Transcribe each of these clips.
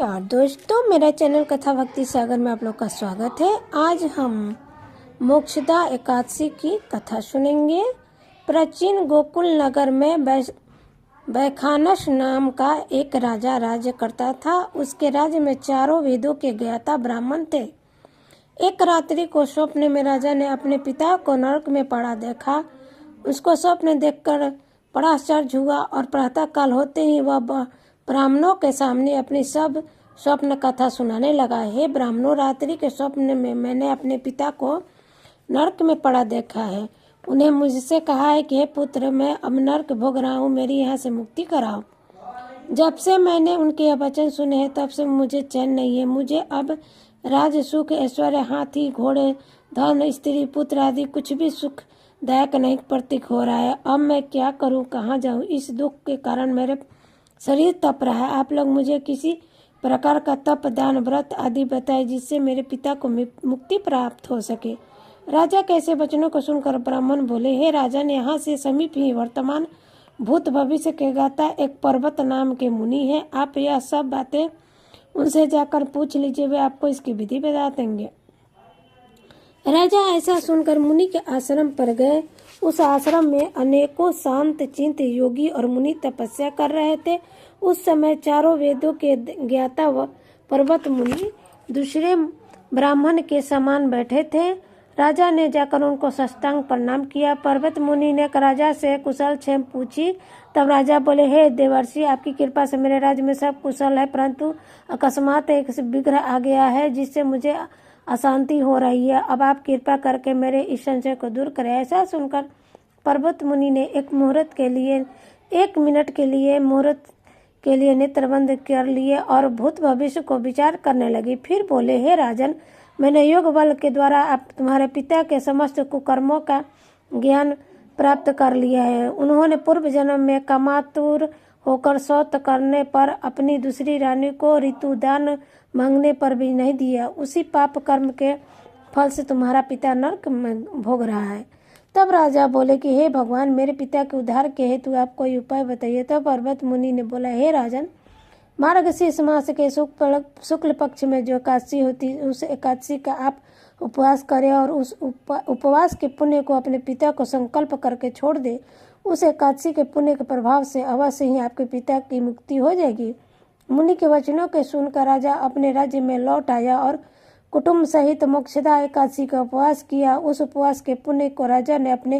नमस्कार दोस्तों, मेरा चैनल कथा भक्ति सागर में आप लोग का स्वागत है। आज हम मोक्षदा एकादशी की कथा सुनेंगे। प्राचीन गोकुल नगर में वैखानस नाम का एक राजा राज्य करता था। उसके राज्य में चारों वेदों के ज्ञाता ब्राह्मण थे। एक रात्रि को स्वप्न में राजा ने अपने पिता को नरक में पड़ा देखा। उसको स्वप्न देखकर बड़ा आश्चर्य हुआ और प्रातः काल होते ही वह ब्राह्मणों के सामने अपनी सब स्वप्न कथा सुनाने लगा। हे ब्राह्मणों, रात्रि के स्वप्न में मैंने अपने पिता को नरक में पड़ा देखा है। उन्हें मुझसे कहा है कि हे पुत्र, मैं अब नरक भोग रहा हूँ, मेरी यहाँ से मुक्ति कराओ। जब से मैंने उनके यह वचन सुने हैं तब से मुझे चैन नहीं है। मुझे अब राज सुख ऐश्वर्य, हाथी घोड़े, धन, स्त्री, पुत्र आदि कुछ भी सुखदायक नहीं प्रतीक हो रहा है। अब मैं क्या करूँ, कहाँ जाऊँ? इस दुख के कारण मेरे शरीर तप रहा है। आप लोग मुझे किसी प्रकार का तप, दान, व्रत आदि बताए जिससे मेरे पिता को मुक्ति प्राप्त हो सके। राजा के ऐसे वचनों को सुनकर ब्राह्मण बोले, हे राजन, यहाँ से समीप ही वर्तमान भूत भविष्य के गाता एक पर्वत नाम के मुनि है। आप यह सब बातें उनसे जाकर पूछ लीजिए, वे आपको इसकी विधि बता देंगे। राजा ऐसा सुनकर मुनि के आश्रम पर गए। उस आश्रम में अनेकों शांत चिंत योगी और मुनि तपस्या कर रहे थे। उस समय चारों वेदों के ज्ञाता व पर्वत मुनि दूसरे ब्राह्मण के समान बैठे थे। राजा ने जाकर उनको साष्टांग प्रणाम किया। पर्वत मुनि ने राजा से कुशल क्षेम पूछी। तब राजा बोले, हे देवर्षि, आपकी कृपा से मेरे राज्य में सब कुशल है, परंतु अकस्मात एक विग्रह आ गया है जिससे मुझे अशांति हो रही है। अब आप कृपा करके मेरे इस संशय को दूर करें। ऐसा सुनकर पर्वत मुनि ने एक मिनट के लिए नेत्र बंद कर लिए और भूत भविष्य को विचार करने लगी। फिर बोले, हे राजन, मैंने योग बल के द्वारा आप तुम्हारे पिता के समस्त कुकर्मों का ज्ञान प्राप्त कर लिया है। उन्होंने पूर्व जन्म में कामातुर होकर शौच करने पर अपनी दूसरी रानी को ऋतुदान मांगने पर भी नहीं दिया। उसी पाप कर्म के फल से तुम्हारा पिता नरक में भोग रहा है। तब राजा बोले कि हे भगवान, मेरे पिता के उद्धार के हेतु आप कोई उपाय बताइए। तब पर्वत मुनि ने बोला, हे राजन, मार्गशीर्ष मास के शुक्ल पक्ष में जो एकादशी होती है उस एकादशी का आप उपवास करें और उस उपवास के पुण्य को अपने पिता को संकल्प करके छोड़ दे। उस एकादशी के पुण्य के प्रभाव से अवश्य ही आपके पिता की मुक्ति हो जाएगी। मुनि के वचनों के सुनकर राजा अपने राज्य में लौट आया और कुटुंब सहित मोक्षदा एकादशी का उपवास किया। उस उपवास के पुण्य को राजा ने अपने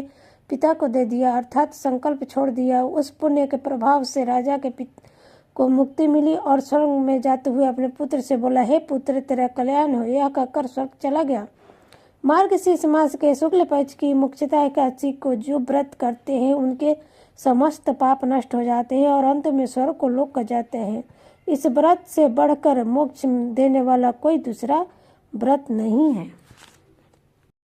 पिता को दे दिया, अर्थात संकल्प छोड़ दिया। उस पुण्य के प्रभाव से राजा के को मुक्ति मिली और स्वर्ग में जाते हुए अपने पुत्र से बोला, हे पुत्र, तेरा कल्याण हो। यह कहकर स्वर्ग चला गया। मार्गशीर्ष मास के शुक्ल पक्ष की मोक्षदा एकादशी को जो व्रत करते हैं उनके समस्त पाप नष्ट हो जाते हैं और अंत में स्वर्ग को लोक जाते हैं। इस व्रत से बढ़कर मोक्ष देने वाला कोई दूसरा व्रत नहीं है।